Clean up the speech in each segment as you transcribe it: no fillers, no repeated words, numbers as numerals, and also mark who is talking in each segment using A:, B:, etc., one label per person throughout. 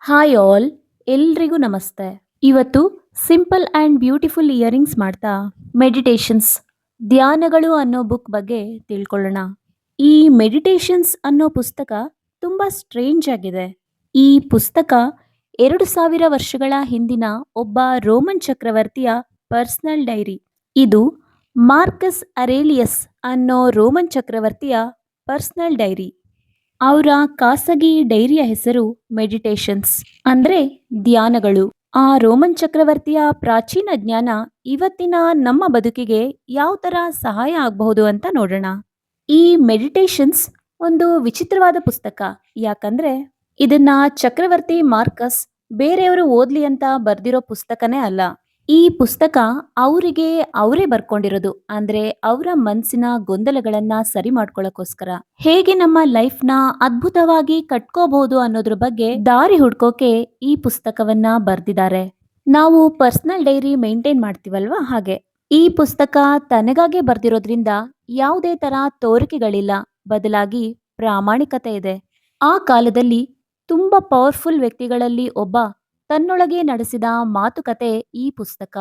A: Hi all, ಎಲ್ರಿಗೂ ನಮಸ್ತೆ. ಇವತ್ತು ಸಿಂಪಲ್ ಆ್ಯಂಡ್ ಬ್ಯೂಟಿಫುಲ್ ಇಯರಿಂಗ್ಸ್ ಮಾಡ್ತಾ ಮೆಡಿಟೇಷನ್ಸ್, ಧ್ಯಾನಗಳು ಅನ್ನೋ ಬುಕ್ ಬಗ್ಗೆ ತಿಳ್ಕೊಳ್ಳೋಣ. ಈ ಮೆಡಿಟೇಷನ್ಸ್ ಅನ್ನೋ ಪುಸ್ತಕ ತುಂಬ ಸ್ಟ್ರೇಂಜ್ ಆಗಿದೆ. ಈ ಪುಸ್ತಕ 2000 ವರ್ಷಗಳ ಹಿಂದಿನ ಒಬ್ಬ ರೋಮನ್ ಚಕ್ರವರ್ತಿಯ ಪರ್ಸನಲ್ ಡೈರಿ. ಇದು ಮಾರ್ಕಸ್ ಅರೇಲಿಯಸ್ ಅನ್ನೋ ರೋಮನ್ ಚಕ್ರವರ್ತಿಯ ಪರ್ಸನಲ್ ಡೈರಿ. ಅವರ ಖಾಸಗಿ ಡೈರಿಯ ಹೆಸರು ಮೆಡಿಟೇಷನ್ಸ್ ಅಂದ್ರೆ ಧ್ಯಾನಗಳು. ಆ ರೋಮನ್ ಚಕ್ರವರ್ತಿಯ ಪ್ರಾಚೀನ ಜ್ಞಾನ ಇವತ್ತಿನ ನಮ್ಮ ಬದುಕಿಗೆ ಯಾವ ತರ ಸಹಾಯ ಆಗಬಹುದು ಅಂತ ನೋಡೋಣ. ಈ ಮೆಡಿಟೇಷನ್ಸ್ ಒಂದು ವಿಚಿತ್ರವಾದ ಪುಸ್ತಕ. ಯಾಕಂದ್ರೆ ಇದನ್ನ ಚಕ್ರವರ್ತಿ ಮಾರ್ಕಸ್ ಬೇರೆಯವರು ಓದ್ಲಿ ಅಂತ ಬರ್ದಿರೋ ಪುಸ್ತಕನೇ ಅಲ್ಲ. ಈ ಪುಸ್ತಕ ಅವರಿಗೆ ಅವರೇ ಬರ್ಕೊಂಡಿರೋದು. ಅಂದ್ರೆ ಅವರ ಮನಸ್ಸಿನ ಗೊಂದಲಗಳನ್ನ ಸರಿ ಮಾಡ್ಕೊಳ್ಳೋಕೋಸ್ಕರ ಹೇಗೆ ನಮ್ಮ ಲೈಫ್ನ ಅದ್ಭುತವಾಗಿ ಕಟ್ಕೋಬಹುದು ಅನ್ನೋದ್ರ ಬಗ್ಗೆ ದಾರಿ ಹುಡ್ಕೋಕೆ ಈ ಪುಸ್ತಕವನ್ನ ಬರ್ದಿದ್ದಾರೆ. ನಾವು ಪರ್ಸನಲ್ ಡೈರಿ ಮೇಂಟೈನ್ ಮಾಡ್ತೀವಲ್ವಾ, ಹಾಗೆ ಈ ಪುಸ್ತಕ ತನಗಾಗೆ ಬರ್ದಿರೋದ್ರಿಂದ ಯಾವುದೇ ತರ ತೋರಿಕೆಗಳಿಲ್ಲ, ಬದಲಾಗಿ ಪ್ರಾಮಾಣಿಕತೆ ಇದೆ. ಆ ಕಾಲದಲ್ಲಿ ತುಂಬಾ ಪವರ್ಫುಲ್ ವ್ಯಕ್ತಿಗಳಲ್ಲಿ ಒಬ್ಬ ತನ್ನೊಳಗೆ ನಡೆಸಿದ ಮಾತುಕತೆ ಈ ಪುಸ್ತಕ.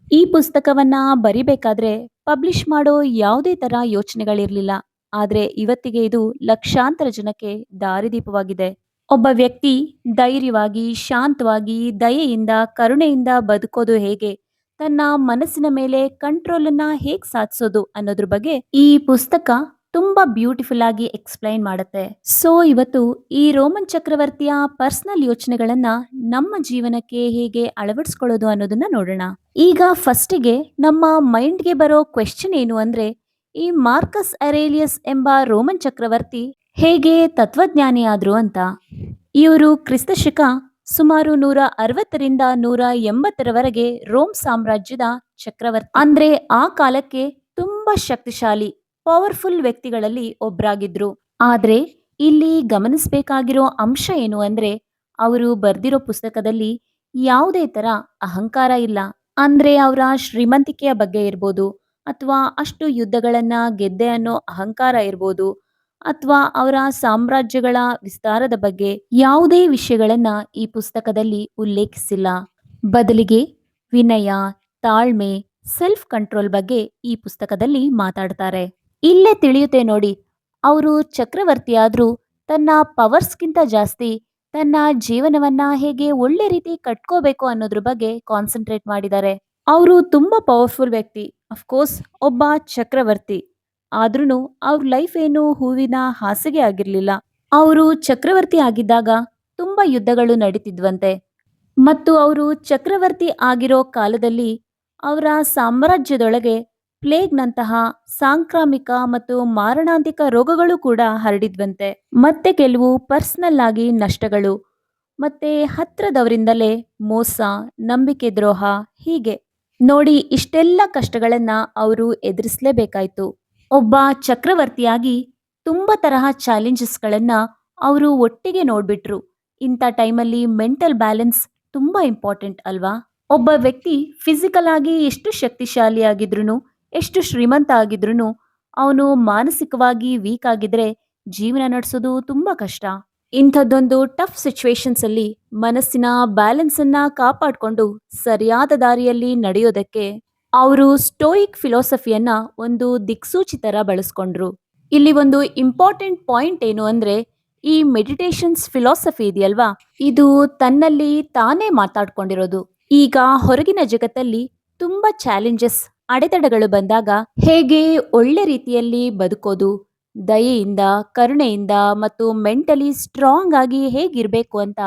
A: ಈ ಪುಸ್ತಕವನ್ನ ಬರಿಬೇಕಾದ್ರೆ ಪಬ್ಲಿಷ್ ಮಾಡೋ ಯಾವುದೇ ತರ ಯೋಚನೆಗಳಿರ್ಲಿಲ್ಲ. ಆದ್ರೆ ಇವತ್ತಿಗೆ ಇದು ಲಕ್ಷಾಂತರ ಜನಕ್ಕೆ ದಾರಿದೀಪವಾಗಿದೆ. ಒಬ್ಬ ವ್ಯಕ್ತಿ ಧೈರ್ಯವಾಗಿ, ಶಾಂತವಾಗಿ, ದಯೆಯಿಂದ, ಕರುಣೆಯಿಂದ ಬದುಕೋದು ಹೇಗೆ, ತನ್ನ ಮನಸ್ಸಿನ ಮೇಲೆ ಕಂಟ್ರೋಲನ್ನ ಹೇಗ್ ಸಾಧಿಸೋದು ಅನ್ನೋದ್ರ ಬಗ್ಗೆ ಈ ಪುಸ್ತಕ ತುಂಬಾ ಬ್ಯೂಟಿಫುಲ್ ಆಗಿ ಎಕ್ಸ್ಪ್ಲೈನ್ ಮಾಡುತ್ತೆ. ಸೊ ಇವತ್ತು ಈ ರೋಮನ್ ಚಕ್ರವರ್ತಿಯ ಪರ್ಸನಲ್ ಯೋಚನೆಗಳನ್ನ ನಮ್ಮ ಜೀವನಕ್ಕೆ ಹೇಗೆ ಅಳವಡಿಸ್ಕೊಳ್ಳೋದು ಅನ್ನೋದನ್ನ ನೋಡೋಣ. ಈಗ ಫಸ್ಟಿಗೆ ನಮ್ಮ ಮೈಂಡ್ಗೆ ಬರೋ ಕ್ವೆಶ್ಚನ್ ಏನು ಅಂದ್ರೆ, ಈ ಮಾರ್ಕಸ್ ಅರೇಲಿಯಸ್ ಎಂಬ ರೋಮನ್ ಚಕ್ರವರ್ತಿ ಹೇಗೆ ತತ್ವಜ್ಞಾನಿ ಆದ್ರು ಅಂತ. ಇವರು ಕ್ರಿಸ್ತಶಕ ಸುಮಾರು 160ರಿಂದ 180ರವರೆಗೆ ರೋಮ್ ಸಾಮ್ರಾಜ್ಯದ ಚಕ್ರವರ್ತಿ. ಅಂದ್ರೆ ಆ ಕಾಲಕ್ಕೆ ತುಂಬಾ ಶಕ್ತಿಶಾಲಿ, ಪವರ್ಫುಲ್ ವ್ಯಕ್ತಿಗಳಲ್ಲಿ ಒಬ್ರಾಗಿದ್ರು. ಆದ್ರೆ ಇಲ್ಲಿ ಗಮನಿಸಬೇಕಾಗಿರೋ ಅಂಶ ಏನು ಅಂದ್ರೆ, ಅವರು ಬರ್ದಿರೋ ಪುಸ್ತಕದಲ್ಲಿ ಯಾವುದೇ ತರ ಅಹಂಕಾರ ಇಲ್ಲ. ಅಂದ್ರೆ ಅವರ ಶ್ರೀಮಂತಿಕೆಯ ಬಗ್ಗೆ ಇರ್ಬೋದು, ಅಥವಾ ಅಷ್ಟು ಯುದ್ಧಗಳನ್ನ ಗೆದ್ದೆ ಅನ್ನೋ ಅಹಂಕಾರ ಇರ್ಬೋದು, ಅಥವಾ ಅವರ ಸಾಮ್ರಾಜ್ಯಗಳ ವಿಸ್ತಾರದ ಬಗ್ಗೆ ಯಾವುದೇ ವಿಷಯಗಳನ್ನ ಈ ಪುಸ್ತಕದಲ್ಲಿ ಉಲ್ಲೇಖಿಸಿಲ್ಲ. ಬದಲಿಗೆ ವಿನಯ, ತಾಳ್ಮೆ, ಸೆಲ್ಫ್ ಕಂಟ್ರೋಲ್ ಬಗ್ಗೆ ಈ ಪುಸ್ತಕದಲ್ಲಿ ಮಾತಾಡ್ತಾರೆ. ಇಲ್ಲೇ ತಿಳಿಯುತ್ತೆ ನೋಡಿ, ಅವರು ಚಕ್ರವರ್ತಿಯಾದ್ರೂ ತನ್ನ ಪವರ್ಸ್ಗಿಂತ ಜಾಸ್ತಿ ತನ್ನ ಜೀವನವನ್ನ ಹೇಗೆ ಒಳ್ಳೆ ರೀತಿ ಕಟ್ಕೋಬೇಕು ಅನ್ನೋದ್ರ ಬಗ್ಗೆ ಕಾನ್ಸಂಟ್ರೇಟ್ ಮಾಡಿದ್ದಾರೆ. ಅವರು ತುಂಬಾ ಪವರ್ಫುಲ್ ವ್ಯಕ್ತಿ, ಅಫ್ಕೋರ್ಸ್ ಒಬ್ಬ ಚಕ್ರವರ್ತಿ. ಆದ್ರೂ ಅವ್ರ ಲೈಫ್ ಏನು ಹೂವಿನ ಹಾಸಿಗೆ ಆಗಿರ್ಲಿಲ್ಲ. ಅವರು ಚಕ್ರವರ್ತಿ ಆಗಿದ್ದಾಗ ತುಂಬಾ ಯುದ್ಧಗಳು ನಡೀತಿದ್ವಂತೆ. ಮತ್ತು ಅವರು ಚಕ್ರವರ್ತಿ ಆಗಿರೋ ಕಾಲದಲ್ಲಿ ಅವರ ಸಾಮ್ರಾಜ್ಯದೊಳಗೆ ಪ್ಲೇಗ್ನಂತಹ ಸಾಂಕ್ರಾಮಿಕ ಮತ್ತು ಮಾರಣಾಂತಿಕ ರೋಗಗಳು ಕೂಡ ಹರಡಿದ್ವಂತೆ. ಮತ್ತೆ ಕೆಲವು ಪರ್ಸನಲ್ ಆಗಿ ನಷ್ಟಗಳು, ಮತ್ತೆ ಹತ್ರದವರಿಂದಲೇ ಮೋಸ, ನಂಬಿಕೆ ದ್ರೋಹ, ಹೀಗೆ ನೋಡಿ ಇಷ್ಟೆಲ್ಲ ಕಷ್ಟಗಳನ್ನ ಅವರು ಎದುರಿಸಲೇಬೇಕಾಯ್ತು. ಒಬ್ಬ ಚಕ್ರವರ್ತಿಯಾಗಿ ತುಂಬಾ ತರಹ ಚಾಲೆಂಜಸ್ಗಳನ್ನ ಅವರು ಒಟ್ಟಿಗೆ ನೋಡ್ಬಿಟ್ರು. ಇಂಥ ಟೈಮಲ್ಲಿ ಮೆಂಟಲ್ ಬ್ಯಾಲೆನ್ಸ್ ತುಂಬಾ ಇಂಪಾರ್ಟೆಂಟ್ ಅಲ್ವಾ. ಒಬ್ಬ ವ್ಯಕ್ತಿ ಫಿಸಿಕಲ್ ಆಗಿ ಎಷ್ಟು ಶಕ್ತಿಶಾಲಿ ಆಗಿದ್ರು, ಎಷ್ಟು ಶ್ರೀಮಂತ ಆಗಿದ್ರು, ಅವನು ಮಾನಸಿಕವಾಗಿ ವೀಕ್ ಆಗಿದ್ರೆ ಜೀವನ ನಡೆಸೋದು ತುಂಬಾ ಕಷ್ಟ. ಇಂಥದ್ದೊಂದು ಟಫ್ ಸಿಚುವೇಶನ್ಸ್ ಅಲ್ಲಿ ಮನಸ್ಸಿನ ಬ್ಯಾಲೆನ್ಸ್ ಅನ್ನ ಕಾಪಾಡಿಕೊಂಡು ಸರಿಯಾದ ದಾರಿಯಲ್ಲಿ ನಡೆಯೋದಕ್ಕೆ ಅವರು ಸ್ಟೋಯಿಕ್ ಫಿಲಾಸಫಿಯನ್ನ ಒಂದು ದಿಕ್ಸೂಚಿ ತರ ಬಳಸ್ಕೊಂಡ್ರು. ಇಲ್ಲಿ ಒಂದು ಇಂಪಾರ್ಟೆಂಟ್ ಪಾಯಿಂಟ್ ಏನು ಅಂದ್ರೆ, ಈ ಮೆಡಿಟೇಷನ್ಸ್ ಫಿಲಾಸಫಿ ಇದೆಯಲ್ವಾ, ಇದು ತನ್ನಲ್ಲಿ ತಾನೇ ಮಾತಾಡ್ಕೊಂಡಿರೋದು. ಈಗ ಹೊರಗಿನ ಜಗತ್ತಲ್ಲಿ ತುಂಬಾ ಚಾಲೆಂಜಸ್, ಅಡೆತಡೆಗಳು ಬಂದಾಗ ಹೇಗೆ ಒಳ್ಳೆ ರೀತಿಯಲ್ಲಿ ಬದುಕೋದು, ದಯೆಯಿಂದ, ಕರುಣೆಯಿಂದ ಮತ್ತು ಮೆಂಟಲಿ ಸ್ಟ್ರಾಂಗ್ ಆಗಿ ಹೇಗಿರ್ಬೇಕು ಅಂತ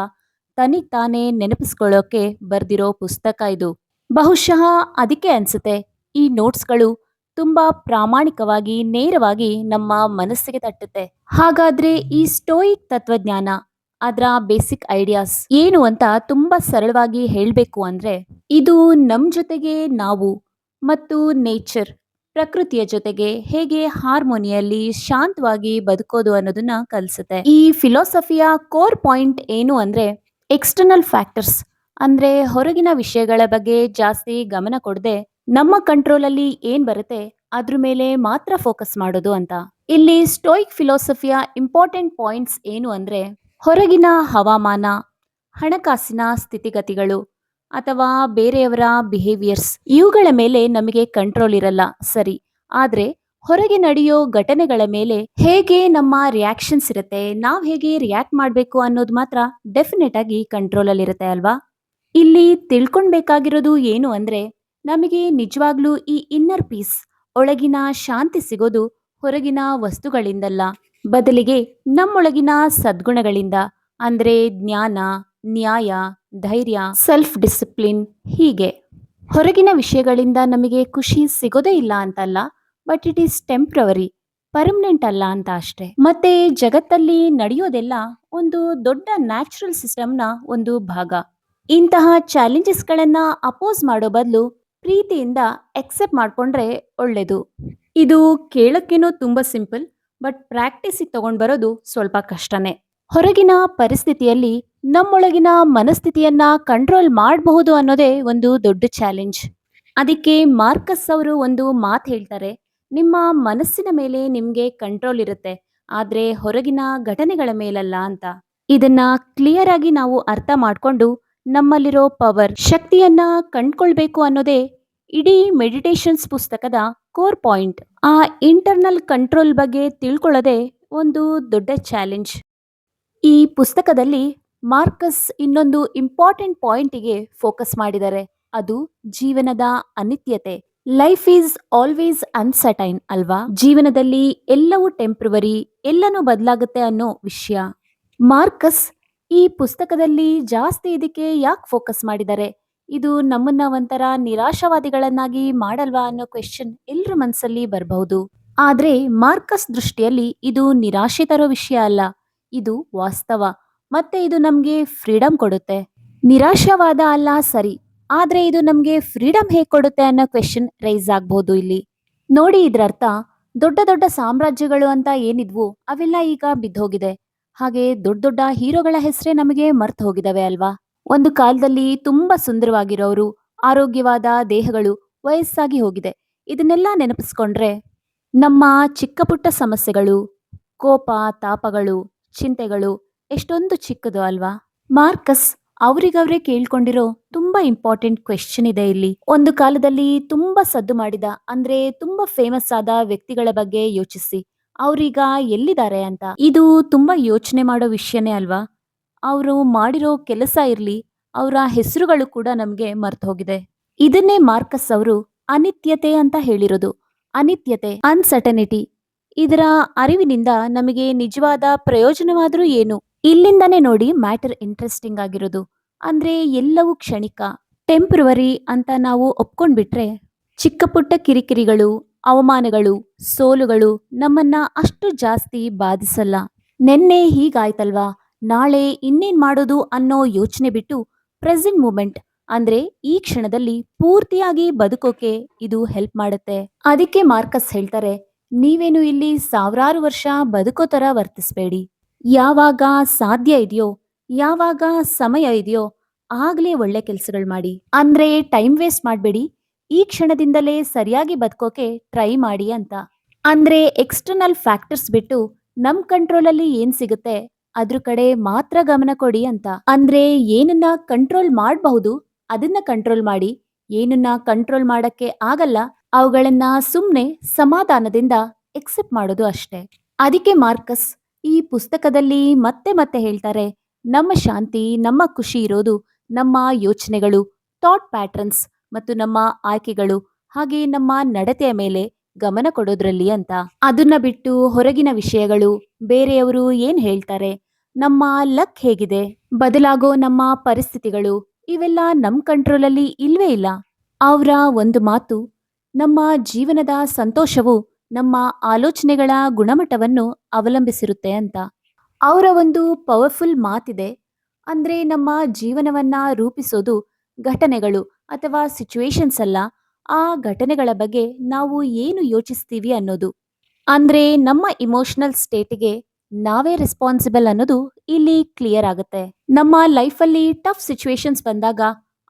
A: ತನಿಗ್ ತಾನೇ ನೆನಪಿಸ್ಕೊಳ್ಳೋಕೆ ಬರ್ದಿರೋ ಪುಸ್ತಕ ಇದು. ಬಹುಶಃ ಅದಕ್ಕೆ ಅನ್ಸುತ್ತೆ ಈ ನೋಟ್ಸ್ಗಳು ತುಂಬಾ ಪ್ರಾಮಾಣಿಕವಾಗಿ, ನೇರವಾಗಿ ನಮ್ಮ ಮನಸ್ಸಿಗೆ ತಟ್ಟುತ್ತೆ. ಹಾಗಾದ್ರೆ ಈ ಸ್ಟೋಯಿಕ್ ತತ್ವಜ್ಞಾನ, ಅದರ ಬೇಸಿಕ್ ಐಡಿಯಾಸ್ ಏನು ಅಂತ ತುಂಬಾ ಸರಳವಾಗಿ ಹೇಳಬೇಕು ಅಂದ್ರೆ, ಇದು ನಮ್ ಜೊತೆಗೆ ನಾವು ಮತ್ತು ನೇಚರ್, ಪ್ರಕೃತಿಯ ಜೊತೆಗೆ ಹೇಗೆ ಹಾರ್ಮೋನಿಯಲ್ಲಿ ಶಾಂತವಾಗಿ ಬದುಕೋದು ಅನ್ನೋದನ್ನ ಕಲಿಸುತ್ತೆ. ಈ ಫಿಲಾಸಫಿಯ ಕೋರ್ ಪಾಯಿಂಟ್ ಏನು ಅಂದ್ರೆ, ಎಕ್ಸ್ಟರ್ನಲ್ ಫ್ಯಾಕ್ಟರ್ಸ್ ಅಂದ್ರೆ ಹೊರಗಿನ ವಿಷಯಗಳ ಬಗ್ಗೆ ಜಾಸ್ತಿ ಗಮನ ಕೊಡದೆ ನಮ್ಮ ಕಂಟ್ರೋಲ್ ಅಲ್ಲಿ ಏನ್ ಬರುತ್ತೆ ಅದ್ರ ಮೇಲೆ ಮಾತ್ರ ಫೋಕಸ್ ಮಾಡೋದು ಅಂತ. ಇಲ್ಲಿ ಸ್ಟೋಯಿಕ್ ಫಿಲಾಸಫಿಯ ಇಂಪಾರ್ಟೆಂಟ್ ಪಾಯಿಂಟ್ಸ್ ಏನು ಅಂದ್ರೆ, ಹೊರಗಿನ ಹವಾಮಾನ, ಹಣಕಾಸಿನ ಸ್ಥಿತಿಗತಿಗಳು ಅಥವಾ ಬೇರೆಯವರ ಬಿಹೇವಿಯರ್ಸ್ ಇವುಗಳ ಮೇಲೆ ನಮಗೆ ಕಂಟ್ರೋಲ್ ಇರಲ್ಲ ಸರಿ. ಆದ್ರೆ ಹೊರಗೆ ನಡೆಯೋ ಘಟನೆಗಳ ಮೇಲೆ ಹೇಗೆ ನಮ್ಮ ರಿಯಾಕ್ಷನ್ಸ್ ಇರುತ್ತೆ, ನಾವು ಹೇಗೆ ರಿಯಾಕ್ಟ್ ಮಾಡಬೇಕು ಅನ್ನೋದು ಮಾತ್ರ ಡೆಫಿನೆಟ್ ಆಗಿ ಕಂಟ್ರೋಲ್ ಅಲ್ಲಿ ಇರುತ್ತೆ ಅಲ್ವಾ. ಇಲ್ಲಿ ತಿಳ್ಕೊಳ್ಬೇಕಾಗಿರೋದು ಏನು ಅಂದ್ರೆ ನಮಗೆ ನಿಜವಾಗ್ಲೂ ಈ ಇನ್ನರ್ ಪೀಸ್, ಒಳಗಿನ ಶಾಂತಿ ಸಿಗೋದು ಹೊರಗಿನ ವಸ್ತುಗಳಿಂದಲ್ಲ, ಬದಲಿಗೆ ನಮ್ಮೊಳಗಿನ ಸದ್ಗುಣಗಳಿಂದ. ಅಂದ್ರೆ ಜ್ಞಾನ, ನ್ಯಾಯ, ಧೈರ್ಯ, ಸೆಲ್ಫ್ ಡಿಸಿಪ್ಲಿನ್ ಹೀಗೆ. ಹೊರಗಿನ ವಿಷಯಗಳಿಂದ ನಮಗೆ ಖುಷಿ ಸಿಗೋದೇ ಇಲ್ಲ ಅಂತಲ್ಲ, but it is temporary, permanent ಅಲ್ಲ ಅಂತ ಅಷ್ಟೇ. ಮತ್ತೆ ಜಗತ್ತಲ್ಲಿ ನಡೆಯೋದೆಲ್ಲ ಒಂದು ದೊಡ್ಡ ನ್ಯಾಚುರಲ್ ಸಿಸ್ಟಮ್ನ ಒಂದು ಭಾಗ. ಇಂತಹ ಚಾಲೆಂಜಸ್ಗಳನ್ನ ಅಪೋಸ್ ಮಾಡೋ ಬದಲು ಪ್ರೀತಿಯಿಂದ ಎಕ್ಸೆಪ್ಟ್ ಮಾಡ್ಕೊಂಡ್ರೆ ಒಳ್ಳೇದು. ಇದು ಕೇಳಕ್ಕೇನೋ ತುಂಬಾ ಸಿಂಪಲ್, ಬಟ್ ಪ್ರಾಕ್ಟೀಸಿಗೆ ತಗೊಂಡ್ ಬರೋದು ಸ್ವಲ್ಪ ಕಷ್ಟನೇ. ಹೊರಗಿನ ಪರಿಸ್ಥಿತಿಯಲ್ಲಿ ನಮ್ಮೊಳಗಿನ ಮನಸ್ಥಿತಿಯನ್ನ ಕಂಟ್ರೋಲ್ ಮಾಡಬಹುದು ಅನ್ನೋದೇ ಒಂದು ದೊಡ್ಡ ಚಾಲೆಂಜ್. ಅದಕ್ಕೆ ಮಾರ್ಕಸ್ ಅವರು ಒಂದು ಮಾತು ಹೇಳ್ತಾರೆ, ನಿಮ್ಮ ಮನಸ್ಸಿನ ಮೇಲೆ ನಿಮ್ಗೆ ಕಂಟ್ರೋಲ್ ಇರುತ್ತೆ, ಆದ್ರೆ ಹೊರಗಿನ ಘಟನೆಗಳ ಮೇಲಲ್ಲ ಅಂತ. ಇದನ್ನ ಕ್ಲಿಯರ್ ಆಗಿ ನಾವು ಅರ್ಥ ಮಾಡ್ಕೊಂಡು ನಮ್ಮಲ್ಲಿರೋ ಪವರ್, ಶಕ್ತಿಯನ್ನ ಕಂಡ್ಕೊಳ್ಬೇಕು ಅನ್ನೋದೇ ಇಡೀ ಮೆಡಿಟೇಷನ್ಸ್ ಪುಸ್ತಕದ ಕೋರ್ ಪಾಯಿಂಟ್. ಆ ಇಂಟರ್ನಲ್ ಕಂಟ್ರೋಲ್ ಬಗ್ಗೆ ತಿಳ್ಕೊಳ್ಳೋದೇ ಒಂದು ದೊಡ್ಡ ಚಾಲೆಂಜ್. ಈ ಪುಸ್ತಕದಲ್ಲಿ ಮಾರ್ಕಸ್ ಇನ್ನೊಂದು ಇಂಪಾರ್ಟೆಂಟ್ ಪಾಯಿಂಟಿಗೆ ಫೋಕಸ್ ಮಾಡಿದ್ದಾರೆ, ಅದು ಜೀವನದ ಅನಿತ್ಯತೆ. ಲೈಫ್ ಈಸ್ ಆಲ್ವೇಸ್ ಅನ್ಸರ್ಟೈನ್ ಅಲ್ವಾ. ಜೀವನದಲ್ಲಿ ಎಲ್ಲವೂ ಟೆಂಪ್ರವರಿ, ಎಲ್ಲನೂ ಬದಲಾಗುತ್ತೆ ಅನ್ನೋ ವಿಷಯ. ಮಾರ್ಕಸ್ ಈ ಪುಸ್ತಕದಲ್ಲಿ ಜಾಸ್ತಿ ಇದಕ್ಕೆ ಯಾಕೆ ಫೋಕಸ್ ಮಾಡಿದ್ದಾರೆ, ಇದು ನಮ್ಮನ್ನ ಒಂಥರ ನಿರಾಶಾವಾದಿಗಳನ್ನಾಗಿ ಮಾಡಲ್ವಾ ಅನ್ನೋ ಕ್ವೆಶ್ಚನ್ ಎಲ್ರ ಮನಸ್ಸಲ್ಲಿ ಬರಬಹುದು. ಆದ್ರೆ ಮಾರ್ಕಸ್ ದೃಷ್ಟಿಯಲ್ಲಿ ಇದು ನಿರಾಶೆ ತರೋ ವಿಷಯ ಅಲ್ಲ, ಇದು ವಾಸ್ತವ. ಮತ್ತೆ ಇದು ನಮ್ಗೆ ಫ್ರೀಡಮ್ ಕೊಡುತ್ತೆ. ನಿರಾಶಾವಾದ ಅಲ್ಲ ಸರಿ, ಆದ್ರೆ ಇದು ನಮ್ಗೆ ಫ್ರೀಡಮ್ ಹೇಗೆ ಕೊಡುತ್ತೆ ಅನ್ನೋ ಕ್ವೆಶ್ಚನ್ ರೈಸ್ ಆಗ್ಬಹುದು ಇಲ್ಲಿ. ನೋಡಿ, ಇದ್ರರ್ಥ ದೊಡ್ಡ ದೊಡ್ಡ ಸಾಮ್ರಾಜ್ಯಗಳು ಅಂತ ಏನಿದ್ವು ಅವೆಲ್ಲ ಈಗ ಬಿದ್ದೋಗಿದೆ. ಹಾಗೆ ದೊಡ್ಡ ದೊಡ್ಡ ಹೀರೋಗಳ ಹೆಸರೇ ನಮಗೆ ಮರ್ತು ಹೋಗಿದಾವೆ ಅಲ್ವಾ. ಒಂದು ಕಾಲದಲ್ಲಿ ತುಂಬಾ ಸುಂದರವಾಗಿರೋರು, ಆರೋಗ್ಯವಾದ ದೇಹಗಳು, ವಯಸ್ಸಾಗಿ ಹೋಗಿದೆ. ಇದನ್ನೆಲ್ಲ ನೆನಪಿಸ್ಕೊಂಡ್ರೆ ನಮ್ಮ ಚಿಕ್ಕ ಪುಟ್ಟ ಸಮಸ್ಯೆಗಳು, ಕೋಪ ತಾಪಗಳು, ಚಿಂತೆಗಳು ಎಷ್ಟೊಂದು ಚಿಕ್ಕದು ಅಲ್ವಾ. ಮಾರ್ಕಸ್ ಅವ್ರಿಗವ್ರೇ ಕೇಳ್ಕೊಂಡಿರೋ ತುಂಬಾ ಇಂಪಾರ್ಟೆಂಟ್ ಕ್ವೆಶ್ಚನ್ ಇದೆ ಇಲ್ಲಿ. ಒಂದು ಕಾಲದಲ್ಲಿ ತುಂಬಾ ಸದ್ದು ಮಾಡಿದ, ಅಂದ್ರೆ ತುಂಬಾ ಫೇಮಸ್ ಆದ ವ್ಯಕ್ತಿಗಳ ಬಗ್ಗೆ ಯೋಚಿಸಿ, ಅವ್ರೀಗ ಎಲ್ಲಿದ್ದಾರೆ ಅಂತ. ಇದು ತುಂಬಾ ಯೋಚನೆ ಮಾಡೋ ವಿಷಯನೇ ಅಲ್ವಾ. ಅವರು ಮಾಡಿರೋ ಕೆಲಸ ಇರ್ಲಿ, ಅವರ ಹೆಸರುಗಳು ಕೂಡ ನಮ್ಗೆ ಮರ್ತು ಹೋಗಿದೆ. ಇದನ್ನೇ ಮಾರ್ಕಸ್ ಅವರು ಅನಿತ್ಯತೆ ಅಂತ ಹೇಳಿರೋದು. ಅನಿತ್ಯತೆ, ಅನ್ಸರ್ಟನಿಟಿ, ಇದರ ಅರಿವಿನಿಂದ ನಮಗೆ ನಿಜವಾದ ಪ್ರಯೋಜನವಾದ್ರೂ ಏನು. ಇಲ್ಲಿಂದಾನೇ ನೋಡಿ ಮ್ಯಾಟರ್ ಇಂಟ್ರೆಸ್ಟಿಂಗ್ ಆಗಿರೋದು. ಅಂದ್ರೆ ಎಲ್ಲವೂ ಕ್ಷಣಿಕ, ಟೆಂಪ್ರವರಿ ಅಂತ ನಾವು ಒಪ್ಕೊಂಡ್ಬಿಟ್ರೆ ಚಿಕ್ಕ ಪುಟ್ಟ ಕಿರಿಕಿರಿಗಳು, ಅವಮಾನಗಳು, ಸೋಲುಗಳು ನಮ್ಮನ್ನ ಅಷ್ಟು ಜಾಸ್ತಿ ಬಾಧಿಸಲ್ಲ. ನೆನ್ನೆ ಹೀಗಾಯ್ತಲ್ವಾ, ನಾಳೆ ಇನ್ನೇನ್ ಮಾಡೋದು ಅನ್ನೋ ಯೋಚನೆ ಬಿಟ್ಟು ಪ್ರೆಸೆಂಟ್ ಮೂಮೆಂಟ್, ಅಂದ್ರೆ ಈ ಕ್ಷಣದಲ್ಲಿ ಪೂರ್ತಿಯಾಗಿ ಬದುಕೋಕೆ ಇದು ಹೆಲ್ಪ್ ಮಾಡುತ್ತೆ. ಅದಕ್ಕೆ ಮಾರ್ಕಸ್ ಹೇಳ್ತಾರೆ, ನೀವೇನು ಇಲ್ಲಿ ಸಾವಿರಾರು ವರ್ಷ ಬದುಕೋ ತರ ವರ್ತಿಸ್ಬೇಡಿ. ಯಾವಾಗ ಸಾಧ್ಯ ಇದೆಯೋ, ಯಾವಾಗ ಸಮಯ ಇದೆಯೋ ಆಗ್ಲೇ ಒಳ್ಳೆ ಕೆಲ್ಸಗಳು ಮಾಡಿ. ಅಂದ್ರೆ ಟೈಮ್ ವೇಸ್ಟ್ ಮಾಡಬೇಡಿ, ಈ ಕ್ಷಣದಿಂದಲೇ ಸರಿಯಾಗಿ ಬದುಕೋಕೆ ಟ್ರೈ ಮಾಡಿ ಅಂತ. ಅಂದ್ರೆ ಎಕ್ಸ್ಟರ್ನಲ್ ಫ್ಯಾಕ್ಟರ್ಸ್ ಬಿಟ್ಟು ನಮ್ ಕಂಟ್ರೋಲಲ್ಲಿ ಏನ್ ಸಿಗುತ್ತೆ ಅದ್ರ ಕಡೆ ಮಾತ್ರ ಗಮನ ಕೊಡಿ ಅಂತ. ಅಂದ್ರೆ ಏನನ್ನ ಕಂಟ್ರೋಲ್ ಮಾಡಬಹುದು ಅದನ್ನ ಕಂಟ್ರೋಲ್ ಮಾಡಿ, ಏನನ್ನ ಕಂಟ್ರೋಲ್ ಮಾಡಕ್ಕೆ ಆಗಲ್ಲ ಅವುಗಳನ್ನ ಸುಮ್ನೆ ಸಮಾಧಾನದಿಂದ ಎಕ್ಸೆಪ್ಟ್ ಮಾಡೋದು ಅಷ್ಟೇ. ಅದಕ್ಕೆ ಮಾರ್ಕಸ್ ಈ ಪುಸ್ತಕದಲ್ಲಿ ಮತ್ತೆ ಮತ್ತೆ ಹೇಳ್ತಾರೆ, ನಮ್ಮ ಶಾಂತಿ, ನಮ್ಮ ಖುಷಿ ಇರೋದು ನಮ್ಮ ಯೋಚನೆಗಳು, ಥಾಟ್ ಪ್ಯಾಟರ್ನ್ಸ್ ಮತ್ತು ನಮ್ಮ ಆಯ್ಕೆಗಳು, ಹಾಗೆ ನಮ್ಮ ನಡತೆಯ ಮೇಲೆ ಗಮನ ಕೊಡೋದ್ರಲ್ಲಿ ಅಂತ. ಅದನ್ನ ಬಿಟ್ಟು ಹೊರಗಿನ ವಿಷಯಗಳು, ಬೇರೆಯವರು ಏನ್ ಹೇಳ್ತಾರೆ, ನಮ್ಮ ಲಕ್ ಹೇಗಿದೆ, ಬದಲಾಗೋ ನಮ್ಮ ಪರಿಸ್ಥಿತಿಗಳು, ಇವೆಲ್ಲ ನಮ್ ಕಂಟ್ರೋಲಲ್ಲಿ ಇಲ್ವೇ ಇಲ್ಲ. ಅವರ ಒಂದು ಮಾತು, ನಮ್ಮ ಜೀವನದ ಸಂತೋಷವು ನಮ್ಮ ಆಲೋಚನೆಗಳ ಗುಣಮಟ್ಟವನ್ನು ಅವಲಂಬಿಸಿರುತ್ತೆ ಅಂತ. ಅವರ ಒಂದು ಪವರ್ಫುಲ್ ಮಾತಿದೆ, ಅಂದ್ರೆ ನಮ್ಮ ಜೀವನವನ್ನ ರೂಪಿಸೋದು ಘಟನೆಗಳು ಅಥವಾ ಸಿಚುವೇಶನ್ಸ್ ಅಲ್ಲ, ಆ ಘಟನೆಗಳ ಬಗ್ಗೆ ನಾವು ಏನು ಯೋಚಿಸ್ತೀವಿ ಅನ್ನೋದು. ಅಂದ್ರೆ ನಮ್ಮ ಇಮೋಷನಲ್ ಸ್ಟೇಟಿಗೆ ನಾವೇ ರೆಸ್ಪಾನ್ಸಿಬಲ್ ಅನ್ನೋದು ಇಲ್ಲಿ ಕ್ಲಿಯರ್ ಆಗುತ್ತೆ. ನಮ್ಮ ಲೈಫಲ್ಲಿ ಟಫ್ ಸಿಚುವೇಶನ್ಸ್ ಬಂದಾಗ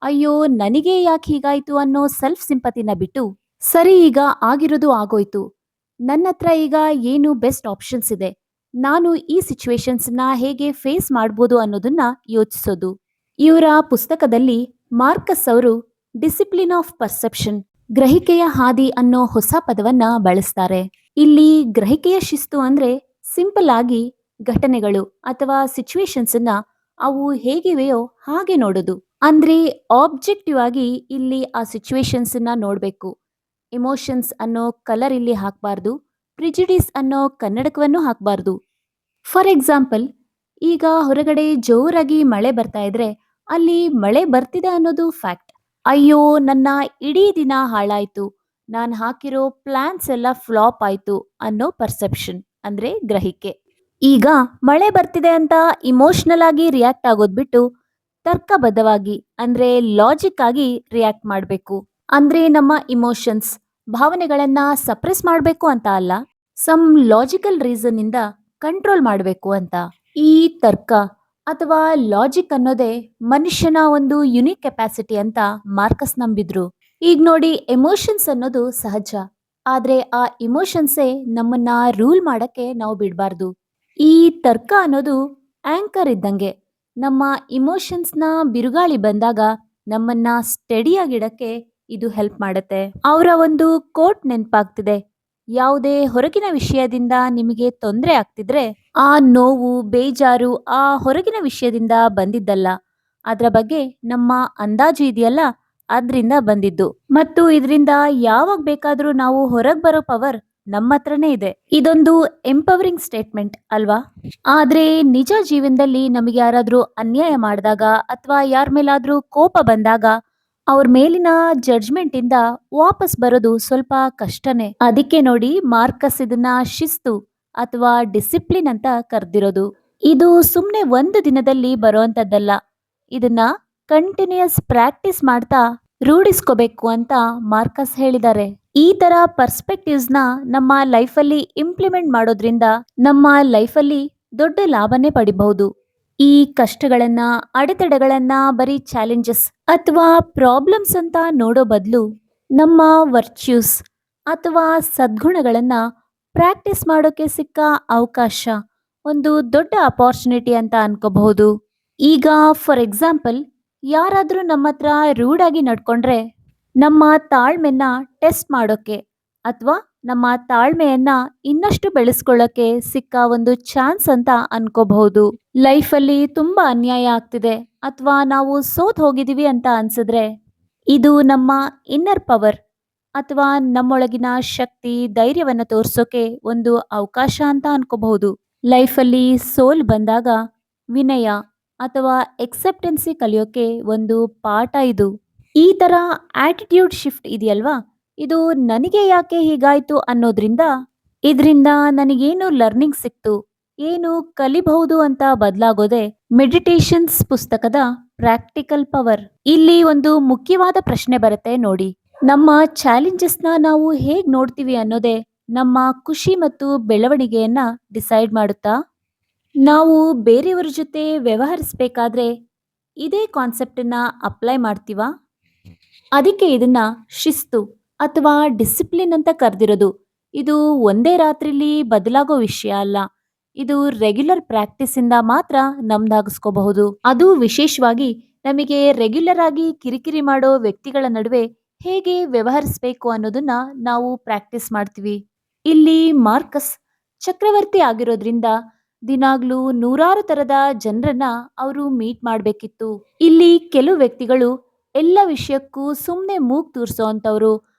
A: ಅಯ್ಯೋ ನನಗೆ ಯಾಕೆ ಹೀಗಾಯ್ತು ಅನ್ನೋ ಸೆಲ್ಫ್ ಸಿಂಪತಿನ ಬಿಟ್ಟು, ಸರಿ ಈಗ ಆಗಿರೋದು ಆಗೋಯ್ತು, ನನ್ನ ಹತ್ರ ಈಗ ಏನು ಬೆಸ್ಟ್ ಆಪ್ಷನ್ಸ್ ಇದೆ, ನಾನು ಈ ಸಿಚುವೇಶನ್ಸ್ನ ಹೇಗೆ ಫೇಸ್ ಮಾಡ್ಬೋದು ಅನ್ನೋದನ್ನ ಯೋಚಿಸೋದು. ಇವರ ಪುಸ್ತಕದಲ್ಲಿ ಮಾರ್ಕಸ್ ಅವರು ಡಿಸಿಪ್ಲಿನ್ ಆಫ್ ಪರ್ಸೆಪ್ಷನ್, ಗ್ರಹಿಕೆಯ ಹಾದಿ ಅನ್ನೋ ಹೊಸ ಪದವನ್ನ ಬಳಸ್ತಾರೆ. ಇಲ್ಲಿ ಗ್ರಹಿಕೆಯ ಶಿಸ್ತು ಅಂದ್ರೆ ಸಿಂಪಲ್ ಆಗಿ ಘಟನೆಗಳು ಅಥವಾ ಸಿಚುವೇಶನ್ಸ್ ಅನ್ನ ಅವು ಹೇಗಿವೆಯೋ ಹಾಗೆ ನೋಡೋದು. ಅಂದ್ರೆ ಆಬ್ಜೆಕ್ಟಿವ್ ಆಗಿ ಇಲ್ಲಿ ಆ ಸಿಚುವೇಶನ್ಸ್ ಅನ್ನ ನೋಡ್ಬೇಕು. ಇಮೋಷನ್ಸ್ ಅನ್ನೋ ಕಲರ್ ಇಲ್ಲಿ ಹಾಕಬಾರ್ದು, ಪ್ರಿಜಿಡಿಸ್ ಅನ್ನೋ ಕನ್ನಡಕವನ್ನು ಹಾಕಬಾರ್ದು. ಫಾರ್ ಎಕ್ಸಾಂಪಲ್, ಈಗ ಹೊರಗಡೆ ಜೋರಾಗಿ ಮಳೆ ಬರ್ತಾ ಇದ್ರೆ ಅಲ್ಲಿ ಮಳೆ ಬರ್ತಿದೆ ಅನ್ನೋದು ಫ್ಯಾಕ್ಟ್. ಅಯ್ಯೋ, ನನ್ನ ಇಡೀ ದಿನ ಹಾಳಾಯ್ತು, ನಾನು ಹಾಕಿರೋ ಪ್ಲಾನ್ಸ್ ಎಲ್ಲ ಫ್ಲಾಪ್ ಆಯ್ತು ಅನ್ನೋ ಪರ್ಸೆಪ್ಷನ್ ಅಂದ್ರೆ ಗ್ರಹಿಕೆ. ಈಗ ಮಳೆ ಬರ್ತಿದೆ ಅಂತ ಇಮೋಷನಲ್ ಆಗಿ ರಿಯಾಕ್ಟ್ ಆಗೋದ್ ಬಿಟ್ಟು ತರ್ಕಬದ್ಧವಾಗಿ ಅಂದ್ರೆ ಲಾಜಿಕ್ ಆಗಿ ರಿಯಾಕ್ಟ್ ಮಾಡಬೇಕು. ಅಂದ್ರೆ ನಮ್ಮ ಇಮೋಷನ್ಸ್ ಭಾವನೆಗಳನ್ನ ಸಪ್ರೆಸ್ ಮಾಡಬೇಕು ಅಂತ ಅಲ್ಲ, ಸಮ್ ಲಾಜಿಕಲ್ ರೀಸನ್ ಇಂದ ಕಂಟ್ರೋಲ್ ಮಾಡಬೇಕು ಅಂತ. ಈ ತರ್ಕ ಅಥವಾ ಲಾಜಿಕ್ ಅನ್ನೋದೇ ಮನುಷ್ಯನ ಒಂದು ಯುನಿಕ್ ಕೆಪಾಸಿಟಿ ಅಂತ ಮಾರ್ಕಸ್ ನಂಬಿದ್ರು. ಈಗ ನೋಡಿ, ಎಮೋಷನ್ಸ್ ಅನ್ನೋದು ಸಹಜ, ಆದ್ರೆ ಆ ಇಮೋಷನ್ಸೇ ನಮ್ಮನ್ನ ರೂಲ್ ಮಾಡಕ್ಕೆ ನಾವು ಬಿಡಬಾರ್ದು. ಈ ತರ್ಕ ಅನ್ನೋದು ಆಂಕರ್ ಇದ್ದಂಗೆ, ನಮ್ಮ ಇಮೋಷನ್ಸ್ನ ಬಿರುಗಾಳಿ ಬಂದಾಗ ನಮ್ಮನ್ನ ಸ್ಟಡಿಯಾಗಿಡಕ್ಕೆ ಇದು ಹೆಲ್ಪ್ ಮಾಡುತ್ತೆ. ಅವರ ಒಂದು ಕೋಟ್ ನೆನಪಾಗ್ತಿದೆ, ಯಾವುದೇ ಹೊರಗಿನ ವಿಷಯದಿಂದ ನಿಮಗೆ ತೊಂದರೆ ಆಗ್ತಿದ್ರೆ ಆ ನೋವು ಬೇಜಾರು ಆ ಹೊರಗಿನ ವಿಷಯದಿಂದ ಬಂದಿದ್ದಲ್ಲ, ಅದರ ಬಗ್ಗೆ ನಮ್ಮ ಅಂದಾಜು ಇದೆಯಲ್ಲ ಅದ್ರಿಂದ ಬಂದಿದ್ದು. ಮತ್ತು ಇದರಿಂದ ಯಾವಾಗ ಬೇಕಾದ್ರೂ ನಾವು ಹೊರಗೆ ಬರೋ ಪವರ್ ನಮ್ಮ ಹತ್ರನೇ ಇದೆ. ಇದೊಂದು ಎಂಪವರಿಂಗ್ ಸ್ಟೇಟ್ಮೆಂಟ್ ಅಲ್ವಾ? ಆದ್ರೆ ನಿಜ ಜೀವನದಲ್ಲಿ ನಮಗೆ ಯಾರಾದ್ರೂ ಅನ್ಯಾಯ ಮಾಡಿದಾಗ ಅಥವಾ ಯಾರ ಮೇಲಾದ್ರೂ ಕೋಪ ಬಂದಾಗ ಅವ್ರ ಮೇಲಿನ ಜಡ್ಜ್ಮೆಂಟ್ ಇಂದ ವಾಪಸ್ ಬರೋದು ಸ್ವಲ್ಪ ಕಷ್ಟನೇ. ಅದಕ್ಕೆ ನೋಡಿ ಮಾರ್ಕಸ್ ಇದನ್ನ ಶಿಸ್ತು ಅಥವಾ ಡಿಸಿಪ್ಲಿನ್ ಅಂತ ಕರೆದಿರೋದು. ಇದು ಸುಮ್ಮನೆ ಒಂದು ದಿನದಲ್ಲಿ ಬರುವಂತದ್ದಲ್ಲ, ಇದನ್ನ ಕಂಟಿನ್ಯೂಸ್ ಪ್ರಾಕ್ಟೀಸ್ ಮಾಡ್ತಾ ರೂಢಿಸ್ಕೋಬೇಕು ಅಂತ ಮಾರ್ಕಸ್ ಹೇಳಿದ್ದಾರೆ. ಈ ತರ ಪರ್ಸ್ಪೆಕ್ಟಿವ್ಸ್ ನ ನಮ್ಮ ಲೈಫಲ್ಲಿ ಇಂಪ್ಲಿಮೆಂಟ್ ಮಾಡೋದ್ರಿಂದ ನಮ್ಮ ಲೈಫಲ್ಲಿ ದೊಡ್ಡ ಲಾಭನೇ ಪಡಿಬಹುದು. ಈ ಕಷ್ಟಗಳನ್ನ ಅಡೆತಡೆಗಳನ್ನ ಬರೀ ಚಾಲೆಂಜಸ್ ಅಥವಾ ಪ್ರಾಬ್ಲಮ್ಸ್ ಅಂತ ನೋಡೋ ಬದಲು ನಮ್ಮ ವರ್ಚ್ಯೂಸ್ ಅಥವಾ ಸದ್ಗುಣಗಳನ್ನ ಪ್ರಾಕ್ಟೀಸ್ ಮಾಡೋಕೆ ಸಿಕ್ಕ ಅವಕಾಶ ಒಂದು ದೊಡ್ಡ ಅಪಾರ್ಚುನಿಟಿ ಅಂತ ಅನ್ಕೋಬಹುದು. ಈಗ ಫಾರ್ ಎಕ್ಸಾಂಪಲ್, ಯಾರಾದ್ರೂ ನಮ್ಮ ಹತ್ರ ರೂಢಾಗಿ ನಡ್ಕೊಂಡ್ರೆ ನಮ್ಮ ತಾಳ್ಮೆನ ಟೆಸ್ಟ್ ಮಾಡೋಕೆ ಅಥವಾ ನಮ್ಮ ತಾಳ್ಮೆಯನ್ನ ಇನ್ನಷ್ಟು ಬೆಳೆಸ್ಕೊಳ್ಳೋಕೆ ಸಿಕ್ಕ ಒಂದು ಚಾನ್ಸ್ ಅಂತ ಅನ್ಕೋಬಹುದು. ಲೈಫಲ್ಲಿ ತುಂಬಾ ಅನ್ಯಾಯ ಆಗ್ತಿದೆ ಅಥವಾ ನಾವು ಸೋತ್ ಹೋಗಿದೀವಿ ಅಂತ ಅನ್ಸಿದ್ರೆ ಇದು ನಮ್ಮ ಇನ್ನರ್ ಪವರ್ ಅಥವಾ ನಮ್ಮೊಳಗಿನ ಶಕ್ತಿ ಧೈರ್ಯವನ್ನ ತೋರ್ಸೋಕೆ ಒಂದು ಅವಕಾಶ ಅಂತ ಅನ್ಕೋಬಹುದು. ಲೈಫಲ್ಲಿ ಸೋಲ್ ಬಂದಾಗ ವಿನಯ ಅಥವಾ ಎಕ್ಸೆಪ್ಟೆನ್ಸಿ ಕಲಿಯೋಕೆ ಒಂದು ಪಾಠ ಇದು. ಈ ತರ ಆಟಿಟ್ಯೂಡ್ ಶಿಫ್ಟ್ ಇದೆಯಲ್ವಾ, ಇದು ನನಗೆ ಯಾಕೆ ಹೀಗಾಯ್ತು ಅನ್ನೋದ್ರಿಂದ ಇದರಿಂದ ನನಗೇನು ಲರ್ನಿಂಗ್ ಸಿಕ್ತು, ಏನು ಕಲಿಬಹುದು ಅಂತ ಬದಲಾಗೋದೆ ಮೆಡಿಟೇಷನ್ಸ್ ಪುಸ್ತಕದ ಪ್ರಾಕ್ಟಿಕಲ್ ಪವರ್. ಇಲ್ಲಿ ಒಂದು ಮುಖ್ಯವಾದ ಪ್ರಶ್ನೆ ಬರುತ್ತೆ ನೋಡಿ, ನಮ್ಮ ಚಾಲೆಂಜಸ್ನ ನಾವು ಹೇಗ್ ನೋಡ್ತೀವಿ ಅನ್ನೋದೇ ನಮ್ಮ ಖುಷಿ ಮತ್ತು ಬೆಳವಣಿಗೆಯನ್ನ ಡಿಸೈಡ್ ಮಾಡುತ್ತಾ? ನಾವು ಬೇರೆಯವರ ಜೊತೆ ವ್ಯವಹರಿಸಬೇಕಾದ್ರೆ ಇದೇ ಕಾನ್ಸೆಪ್ಟನ್ನ ಅಪ್ಲೈ ಮಾಡ್ತೀವಾ? ಅದಕ್ಕೆ ಇದನ್ನ ಶಿಸ್ತು ಅಥವಾ ಡಿಸಿಪ್ಲಿನ್ ಅಂತ ಕರೆದಿರೋದು. ಇದು ಒಂದೇ ರಾತ್ರಿಲಿ ಬದಲಾಗೋ ವಿಷಯ ಅಲ್ಲ, ಇದು ರೆಗ್ಯುಲರ್ ಪ್ರಾಕ್ಟೀಸ್ ಇಂದ ಮಾತ್ರ ನಮ್ದಾಗಿಸ್ಕೋಬಹುದು. ಅದು ವಿಶೇಷವಾಗಿ ನಮಗೆ ರೆಗ್ಯುಲರ್ ಆಗಿ ಕಿರಿಕಿರಿ ಮಾಡೋ ವ್ಯಕ್ತಿಗಳ ನಡುವೆ ಹೇಗೆ ವ್ಯವಹರಿಸಬೇಕು ಅನ್ನೋದನ್ನ ನಾವು ಪ್ರಾಕ್ಟೀಸ್ ಮಾಡ್ತೀವಿ. ಇಲ್ಲಿ ಮಾರ್ಕಸ್ ಚಕ್ರವರ್ತಿ ಆಗಿರೋದ್ರಿಂದ ದಿನಾಗ್ಲೂ ನೂರಾರು ತರದ ಜನರನ್ನ ಅವರು ಮೀಟ್ ಮಾಡ್ಬೇಕಿತ್ತು. ಇಲ್ಲಿ ಕೆಲವು ವ್ಯಕ್ತಿಗಳು ಎಲ್ಲ ವಿಷಯಕ್ಕೂ ಸುಮ್ಮನೆ ಮೂಗ್ ತೂರ್ಸೋ ಅಂತವ್ರು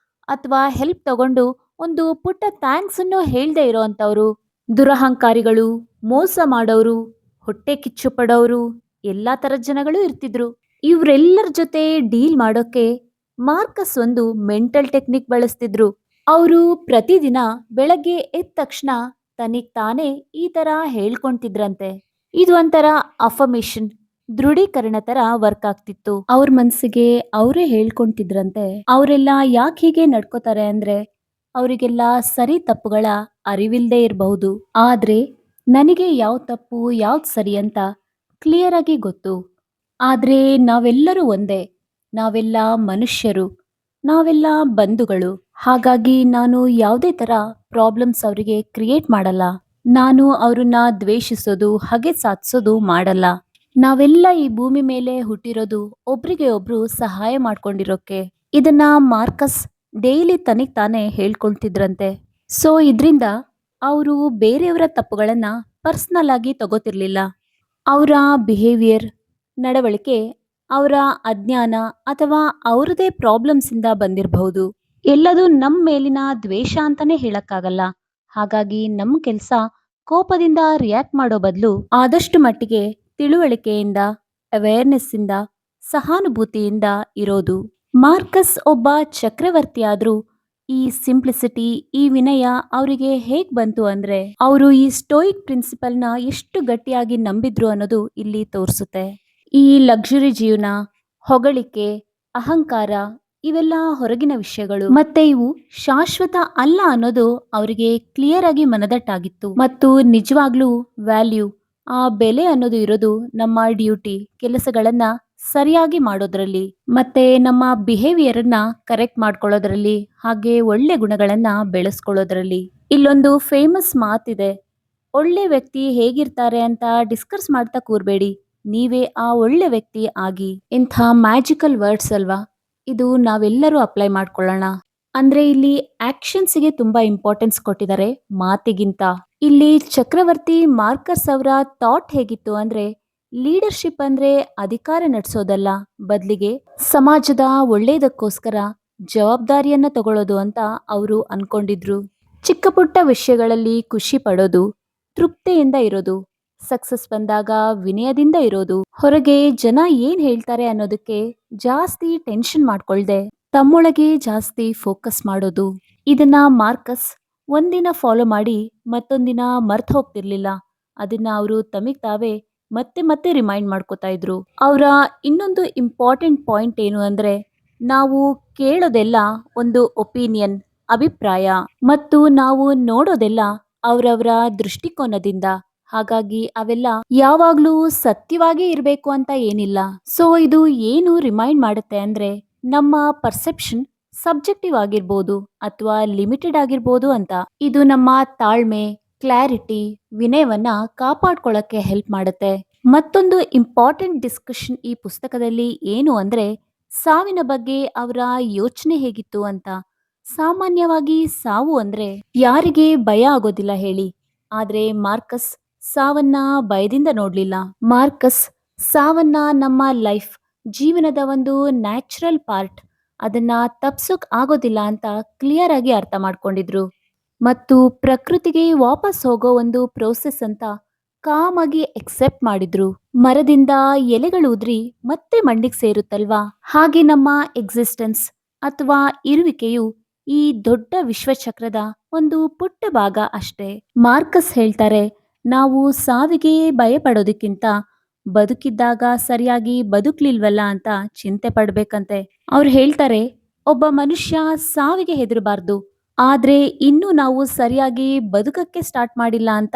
A: ಅಥವಾ ಹೆಲ್ಪ್ ತಗೊಂಡು ಒಂದು ಪುಟ್ಟ ಥ್ಯಾಂಕ್ಸ್ ಅನ್ನು ಹೇಳ್ದೆ ಇರೋ ಅಂತವ್ರು, ದುರಹಂಕಾರಿಗಳು, ಮೋಸ ಮಾಡೋರು, ಹೊಟ್ಟೆ ಕಿಚ್ಚು ಪಡೋರು, ಎಲ್ಲಾ ತರದ ಜನಗಳು ಇರ್ತಿದ್ರು. ಇವರೆಲ್ಲರ ಜೊತೆ ಡೀಲ್ ಮಾಡೋಕೆ ಮಾರ್ಕಸ್ ಒಂದು ಮೆಂಟಲ್ ಟೆಕ್ನಿಕ್ ಬಳಸ್ತಿದ್ರು. ಅವರು ಪ್ರತಿದಿನ ಬೆಳಗ್ಗೆ ಎದ್ದ ತಕ್ಷಣ ತನಿಗ್ ತಾನೇ ಈ ತರ ಹೇಳ್ಕೊಂತಿದ್ರಂತೆ. ಇದು ಒಂಥರ ಅಫರ್ಮೇಶನ್, ದೃಢೀಕರಣ ತರ ವರ್ಕ್ ಆಗ್ತಿತ್ತು. ಅವ್ರ ಮನ್ಸಿಗೆ ಅವರೇ ಹೇಳ್ಕೊಂತಿದ್ರಂತೆ. ಅವರೆಲ್ಲ ಯಾಕೆ ಹೀಗೆ ನಡ್ಕೋತಾರೆ ಅಂದ್ರೆ ಅವರಿಗೆಲ್ಲ ಸರಿ ತಪ್ಪುಗಳ ಅರಿವಿಲ್ದೇ ಇರಬಹುದು, ಆದ್ರೆ ನನಗೆ ಯಾವ ತಪ್ಪು ಯಾವ್ದು ಸರಿ ಅಂತ ಕ್ಲಿಯರ್ ಆಗಿ ಗೊತ್ತು. ಆದ್ರೆ ನಾವೆಲ್ಲರೂ ಒಂದೇ, ನಾವೆಲ್ಲ ಮನುಷ್ಯರು, ನಾವೆಲ್ಲ ಬಂಧುಗಳು. ಹಾಗಾಗಿ ನಾನು ಯಾವುದೇ ತರ ಪ್ರಾಬ್ಲಮ್ಸ್ ಅವರಿಗೆ ಕ್ರಿಯೇಟ್ ಮಾಡಲ್ಲ. ನಾನು ಅವ್ರನ್ನ ದ್ವೇಷಿಸೋದು, ಹಗೆ ಸಾಧಿಸೋದು ಮಾಡಲ್ಲ. ನಾವೆಲ್ಲ ಈ ಭೂಮಿ ಮೇಲೆ ಹುಟ್ಟಿರೋದು ಒಬ್ರಿಗೆ ಒಬ್ರು ಸಹಾಯ ಮಾಡ್ಕೊಂಡಿರೋಕೆ. ಇದನ್ನ ಮಾರ್ಕಸ್ ಡೈಲಿ ತನಿಗ್ ತಾನೇ ಹೇಳ್ಕೊಳ್ತಿದ್ರಂತೆ. ಸೊ ಇದ್ರಿಂದ ಅವರು ಬೇರೆಯವರ ತಪ್ಪುಗಳನ್ನ ಪರ್ಸನಲ್ ಆಗಿ ತಗೋತಿರ್ಲಿಲ್ಲ. ಅವರ ಬಿಹೇವಿಯರ್, ನಡವಳಿಕೆ, ಅವರ ಅಜ್ಞಾನ ಅಥವಾ ಅವ್ರದೇ ಪ್ರಾಬ್ಲಮ್ಸ್ ಇಂದ ಬಂದಿರಬಹುದು. ಎಲ್ಲದೂ ನಮ್ಮ ಮೇಲಿನ ದ್ವೇಷ ಅಂತಾನೆ ಹೇಳಕ್ಕಾಗಲ್ಲ. ಹಾಗಾಗಿ ನಮ್ಮ ಕೆಲಸ ಕೋಪದಿಂದ ರಿಯಾಕ್ಟ್ ಮಾಡೋ ಬದಲು ಆದಷ್ಟು ಮಟ್ಟಿಗೆ ತಿಳುವಳಿಕೆಯಿಂದ, ಅವೇರ್ನೆಸ್ ಇಂದ, ಸಹಾನುಭೂತಿಯಿಂದ ಇರೋದು. ಮಾರ್ಕಸ್ ಒಬ್ಬ ಚಕ್ರವರ್ತಿಯಾದ್ರೂ ಈ ಸಿಂಪ್ಲಿಸಿಟಿ, ಈ ವಿನಯ ಅವರಿಗೆ ಹೇಗ್ ಬಂತು ಅಂದ್ರೆ ಅವರು ಈ ಸ್ಟೋಯಿಕ್ ಪ್ರಿನ್ಸಿಪಲ್ನ ಎಷ್ಟು ಗಟ್ಟಿಯಾಗಿ ನಂಬಿದ್ರು ಅನ್ನೋದು ಇಲ್ಲಿ ತೋರಿಸುತ್ತೆ. ಈ ಲಕ್ಸುರಿ ಜೀವನ, ಹೊಗಳಿಕೆ, ಅಹಂಕಾರ ಇವೆಲ್ಲ ಹೊರಗಿನ ವಿಷಯಗಳು ಮತ್ತೆ ಇವು ಶಾಶ್ವತ ಅಲ್ಲ ಅನ್ನೋದು ಅವರಿಗೆ ಕ್ಲಿಯರ್ ಆಗಿ ಮನದಟ್ಟಾಗಿತ್ತು. ಮತ್ತು ನಿಜವಾಗ್ಲೂ ವ್ಯಾಲ್ಯೂ, ಆ ಬೆಲೆ ಅನ್ನೋದು ಇರೋದು ನಮ್ಮ ಡ್ಯೂಟಿ, ಕೆಲಸಗಳನ್ನ ಸರಿಯಾಗಿ ಮಾಡೋದ್ರಲ್ಲಿ ಮತ್ತೆ ನಮ್ಮ ಬಿಹೇವಿಯರ್ ಅನ್ನ ಕರೆಕ್ಟ್ ಮಾಡ್ಕೊಳ್ಳೋದ್ರಲ್ಲಿ, ಹಾಗೆ ಒಳ್ಳೆ ಗುಣಗಳನ್ನ ಬೆಳೆಸ್ಕೊಳ್ಳೋದ್ರಲ್ಲಿ. ಇಲ್ಲೊಂದು ಫೇಮಸ್ ಮಾತಿದೆ, ಒಳ್ಳೆ ವ್ಯಕ್ತಿ ಹೇಗಿರ್ತಾರೆ ಅಂತ ಡಿಸ್ಕಸ್ ಮಾಡ್ತಾ ಕೂರ್ಬೇಡಿ, ನೀವೇ ಆ ಒಳ್ಳೆ ವ್ಯಕ್ತಿ ಆಗಿ. ಇಂಥ ಮ್ಯಾಜಿಕಲ್ ವರ್ಡ್ಸ್ ಅಲ್ವಾ, ಇದು ನಾವೆಲ್ಲರೂ ಅಪ್ಲೈ ಮಾಡ್ಕೊಳ್ಳೋಣ. ಅಂದ್ರೆ ಇಲ್ಲಿ ಆಕ್ಷನ್ಸ್ಗೆ ತುಂಬಾ ಇಂಪಾರ್ಟೆನ್ಸ್ ಕೊಟ್ಟಿದ್ದಾರೆ ಮಾತಿಗಿಂತ. ಇಲ್ಲಿ ಚಕ್ರವರ್ತಿ ಮಾರ್ಕಸ್ ಅವರ ಥಾಟ್ ಹೇಗಿತ್ತು ಅಂದ್ರೆ, ಲೀಡರ್ಶಿಪ್ ಅಂದ್ರೆ ಅಧಿಕಾರ ನಡೆಸೋದಲ್ಲ, ಬದಲಿಗೆ ಸಮಾಜದ ಒಳ್ಳೇದಕ್ಕೋಸ್ಕರ ಜವಾಬ್ದಾರಿಯನ್ನ ತಗೊಳ್ಳೋದು ಅಂತ ಅವರು ಅನ್ಕೊಂಡಿದ್ರು. ಚಿಕ್ಕ ಪುಟ್ಟ ವಿಷಯಗಳಲ್ಲಿ ಖುಷಿ ಪಡೋದು, ತೃಪ್ತಿಯಿಂದ ಇರೋದು, ಸಕ್ಸಸ್ ಬಂದಾಗ ವಿನಯದಿಂದ ಇರೋದು, ಹೊರಗೆ ಜನ ಏನ್ ಹೇಳ್ತಾರೆ ಅನ್ನೋದಕ್ಕೆ ಜಾಸ್ತಿ ಟೆನ್ಷನ್ ಮಾಡ್ಕೊಳ್ದೆ ತಮ್ಮೊಳಗೆ ಜಾಸ್ತಿ ಫೋಕಸ್ ಮಾಡೋದು. ಇದನ್ನ ಮಾರ್ಕಸ್ ಒಂದಿನ ಫಾಲೋ ಮಾಡಿ ಮತ್ತೊಂದಿನ ಮರ್ತ್ ಹೋಗ್ತಿರ್ಲಿಲ್ಲ. ಅದನ್ನ ಅವರು ತಮಿಗ್ ತಾವೇ ಮತ್ತೆ ಮತ್ತೆ ರಿಮೈಂಡ್ ಮಾಡ್ಕೋತಾ ಇದ್ರು. ಅವರ ಇನ್ನೊಂದು ಇಂಪಾರ್ಟೆಂಟ್ ಪಾಯಿಂಟ್ ಏನು ಅಂದ್ರೆ, ನಾವು ಕೇಳೋದೆಲ್ಲ ಒಂದು ಒಪಿನಿಯನ್, ಅಭಿಪ್ರಾಯ, ಮತ್ತು ನಾವು ನೋಡೋದೆಲ್ಲ ಅವರವರ ದೃಷ್ಟಿಕೋನದಿಂದ. ಹಾಗಾಗಿ ಅವೆಲ್ಲ ಯಾವಾಗ್ಲೂ ಸತ್ಯವಾಗೇ ಇರಬೇಕು ಅಂತ ಏನಿಲ್ಲ. ಸೊ ಇದು ಏನು ರಿಮೈಂಡ್ ಮಾಡುತ್ತೆ ಅಂದ್ರೆ, ನಮ್ಮ ಪರ್ಸೆಪ್ಷನ್ ಸಬ್ಜೆಕ್ಟಿವ್ ಆಗಿರ್ಬೋದು ಅಥವಾ ಲಿಮಿಟೆಡ್ ಆಗಿರ್ಬೋದು ಅಂತ. ಇದು ನಮ್ಮ ತಾಳ್ಮೆ, ಕ್ಲಾರಿಟಿ, ವಿನಯವನ್ನ ಕಾಪಾಡ್ಕೊಳ್ಳಕ್ಕೆ ಹೆಲ್ಪ್ ಮಾಡುತ್ತೆ. ಮತ್ತೊಂದು ಇಂಪಾರ್ಟೆಂಟ್ ಡಿಸ್ಕಷನ್ ಈ ಪುಸ್ತಕದಲ್ಲಿ ಏನು ಅಂದ್ರೆ, ಸಾವಿನ ಬಗ್ಗೆ ಅವರ ಯೋಚನೆ ಹೇಗಿತ್ತು ಅಂತ. ಸಾಮಾನ್ಯವಾಗಿ ಸಾವು ಅಂದ್ರೆ ಯಾರಿಗೆ ಭಯ ಆಗೋದಿಲ್ಲ ಹೇಳಿ, ಆದ್ರೆ ಮಾರ್ಕಸ್ ಸಾವನ್ನ ಭಯದಿಂದ ನೋಡ್ಲಿಲ್ಲ. ಮಾರ್ಕಸ್ ಸಾವನ್ನ ನಮ್ಮ ಲೈಫ್, ಜೀವನದ ಒಂದು ನ್ಯಾಚುರಲ್ ಪಾರ್ಟ್, ಅದನ್ನ ತಪ್ಸೋಕ್ ಆಗೋದಿಲ್ಲ ಅಂತ ಕ್ಲಿಯರ್ ಆಗಿ ಅರ್ಥ ಮಾಡ್ಕೊಂಡಿದ್ರು. ಮತ್ತು ಪ್ರಕೃತಿಗೆ ವಾಪಸ್ ಹೋಗೋ ಒಂದು ಪ್ರೋಸೆಸ್ ಅಂತ ಕಾಮ್ ಆಗಿ ಎಕ್ಸೆಪ್ಟ್ ಮಾಡಿದ್ರು. ಮರದಿಂದ ಎಲೆಗಳು ಉದ್ರಿ ಮತ್ತೆ ಮಣ್ಣಿಗೆ ಸೇರುತ್ತಲ್ವಾ, ಹಾಗೆ ನಮ್ಮ ಎಕ್ಸಿಸ್ಟೆನ್ಸ್ ಅಥವಾ ಇರುವಿಕೆಯು ಈ ದೊಡ್ಡ ವಿಶ್ವಚಕ್ರದ ಒಂದು ಪುಟ್ಟ ಭಾಗ ಅಷ್ಟೇ. ಮಾರ್ಕಸ್ ಹೇಳ್ತಾರೆ, ನಾವು ಸಾವಿಗೆ ಭಯ ಪಡೋದಕ್ಕಿಂತ ಬದುಕಿದ್ದಾಗ ಸರಿಯಾಗಿ ಬದುಕ್ಲಿಲ್ವಲ್ಲ ಅಂತ ಚಿಂತೆ ಪಡ್ಬೇಕಂತೆ. ಅವ್ರು ಹೇಳ್ತಾರೆ, ಒಬ್ಬ ಮನುಷ್ಯ ಸಾವಿಗೆ ಹೆದರಬಾರ್ದು, ಆದ್ರೆ ಇನ್ನು ನಾವು ಸರಿಯಾಗಿ ಬದುಕಕ್ಕೆ ಸ್ಟಾರ್ಟ್ ಮಾಡಿಲ್ಲ ಅಂತ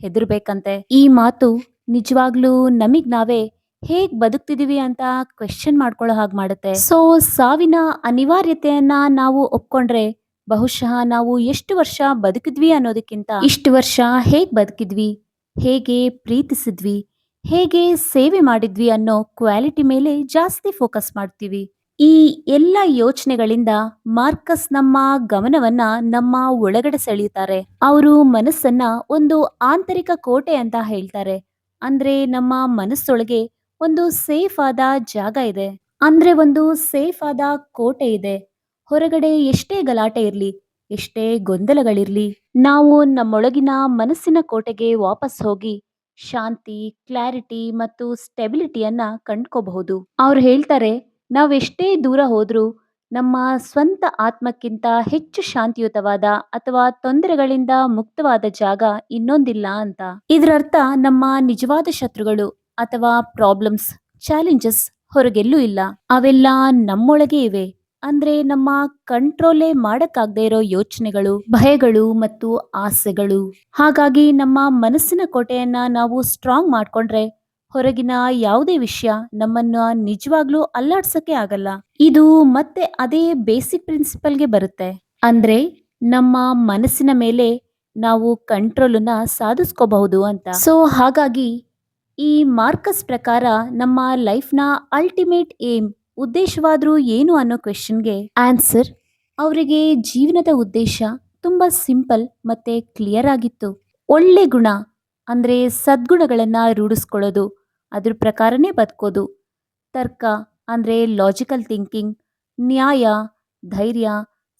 A: ಹೆದರ್ಬೇಕಂತೆ. ಈ ಮಾತು ನಿಜವಾಗ್ಲೂ ನಮಗ್ ನಾವೇ ಹೇಗ್ ಬದುಕ್ತಿದೀವಿ ಅಂತ ಕ್ವೆಶ್ಚನ್ ಮಾಡ್ಕೊಳ್ಳೋ ಹಾಗೆ ಮಾಡುತ್ತೆ. ಸೊ ಸಾವಿನ ಅನಿವಾರ್ಯತೆಯನ್ನ ನಾವು ಒಪ್ಕೊಂಡ್ರೆ ಬಹುಶಃ ನಾವು ಎಷ್ಟು ವರ್ಷ ಬದುಕಿದ್ವಿ ಅನ್ನೋದಕ್ಕಿಂತ ಇಷ್ಟು ವರ್ಷ ಹೇಗ್ ಬದುಕಿದ್ವಿ, ಹೇಗೆ ಪ್ರೀತಿಸಿದ್ವಿ, ಹೇಗೆ ಸೇವೆ ಮಾಡಿದ್ವಿ ಅನ್ನೋ ಕ್ವಾಲಿಟಿ ಮೇಲೆ ಜಾಸ್ತಿ ಫೋಕಸ್ ಮಾಡ್ತೀವಿ. ಈ ಎಲ್ಲ ಯೋಚನೆಗಳಿಂದ ಮಾರ್ಕಸ್ ನಮ್ಮ ಗಮನವನ್ನ ನಮ್ಮ ಒಳಗಡೆ ಸೆಳೆಯುತ್ತಾರೆ. ಅವರು ಮನಸ್ಸನ್ನ ಒಂದು ಆಂತರಿಕ ಕೋಟೆ ಅಂತ ಹೇಳ್ತಾರೆ. ಅಂದ್ರೆ ನಮ್ಮ ಮನಸ್ಸೊಳಗೆ ಒಂದು ಸೇಫ್ ಆದ ಜಾಗ ಇದೆ, ಅಂದ್ರೆ ಒಂದು ಸೇಫ್ ಆದ ಕೋಟೆ ಇದೆ. ಹೊರಗಡೆ ಎಷ್ಟೇ ಗಲಾಟೆ ಇರ್ಲಿ, ಎಷ್ಟೇ ಗೊಂದಲಗಳಿರ್ಲಿ, ನಾವು ನಮ್ಮೊಳಗಿನ ಮನಸ್ಸಿನ ಕೋಟೆಗೆ ವಾಪಸ್ ಹೋಗಿ ಶಾಂತಿ, ಕ್ಲಾರಿಟಿ ಮತ್ತು ಸ್ಟೆಬಿಲಿಟಿಯನ್ನ ಕಂಡ್ಕೋಬಹುದು. ಅವ್ರು ಹೇಳ್ತಾರೆ, ನಾವೆಷ್ಟೇ ದೂರ ಹೋದ್ರೂ ನಮ್ಮ ಸ್ವಂತ ಆತ್ಮಕ್ಕಿಂತ ಹೆಚ್ಚು ಶಾಂತಿಯುತವಾದ ಅಥವಾ ತೊಂದರೆಗಳಿಂದ ಮುಕ್ತವಾದ ಜಾಗ ಇನ್ನೊಂದಿಲ್ಲ ಅಂತ. ಇದರರ್ಥ ನಮ್ಮ ನಿಜವಾದ ಶತ್ರುಗಳು ಅಥವಾ ಪ್ರಾಬ್ಲಮ್ಸ್, ಚಾಲೆಂಜಸ್ ಹೊರಗೆಲ್ಲೂ ಇಲ್ಲ, ಅವೆಲ್ಲ ನಮ್ಮೊಳಗೆ ಇವೆ. ಅಂದ್ರೆ ನಮ್ಮ ಕಂಟ್ರೋಲೇ ಮಾಡಕ್ಕಾಗದೇ ಇರೋ ಯೋಚನೆಗಳು, ಭಯಗಳು ಮತ್ತು ಆಸೆಗಳು. ಹಾಗಾಗಿ ನಮ್ಮ ಮನಸ್ಸಿನ ಕೋಟೆಯನ್ನ ನಾವು ಸ್ಟ್ರಾಂಗ್ ಮಾಡ್ಕೊಂಡ್ರೆ ಹೊರಗಿನ ಯಾವುದೇ ವಿಷಯ ನಮ್ಮನ್ನ ನಿಜವಾಗ್ಲೂ ಅಲ್ಲಾಡ್ಸಕ್ಕೆ ಆಗಲ್ಲ. ಇದು ಮತ್ತೆ ಅದೇ ಬೇಸಿಕ್ ಪ್ರಿನ್ಸಿಪಲ್ಗೆ ಬರುತ್ತೆ. ಅಂದ್ರೆ ನಮ್ಮ ಮನಸ್ಸಿನ ಮೇಲೆ ನಾವು ಕಂಟ್ರೋಲನ್ನ ಸಾಧಿಸ್ಕೋಬಹುದು ಅಂತ. ಸೊ ಹಾಗಾಗಿ ಈ ಮಾರ್ಕಸ್ ಪ್ರಕಾರ ನಮ್ಮ ಲೈಫ್ನ ಅಲ್ಟಿಮೇಟ್ ಏಮ್ ಉದ್ದೇಶವಾದ್ರೂ ಏನು ಅನ್ನೋ ಕ್ವೆಶನ್ಗೆ ಆನ್ಸರ್ ಅವರಿಗೆ ಜೀವನದ ಉದ್ದೇಶ ತುಂಬಾ ಸಿಂಪಲ್ ಮತ್ತೆ ಕ್ಲಿಯರ್ ಆಗಿತ್ತು. ಒಳ್ಳೆ ಗುಣ ಅಂದ್ರೆ ಸದ್ಗುಣಗಳನ್ನ ರೂಢಿಸ್ಕೊಳ್ಳೋದು, ಅದ್ರ ಪ್ರಕಾರನೇ ಬದುಕೋದು. ತರ್ಕ ಅಂದ್ರೆ ಲಾಜಿಕಲ್ ಥಿಂಕಿಂಗ್, ನ್ಯಾಯ, ಧೈರ್ಯ,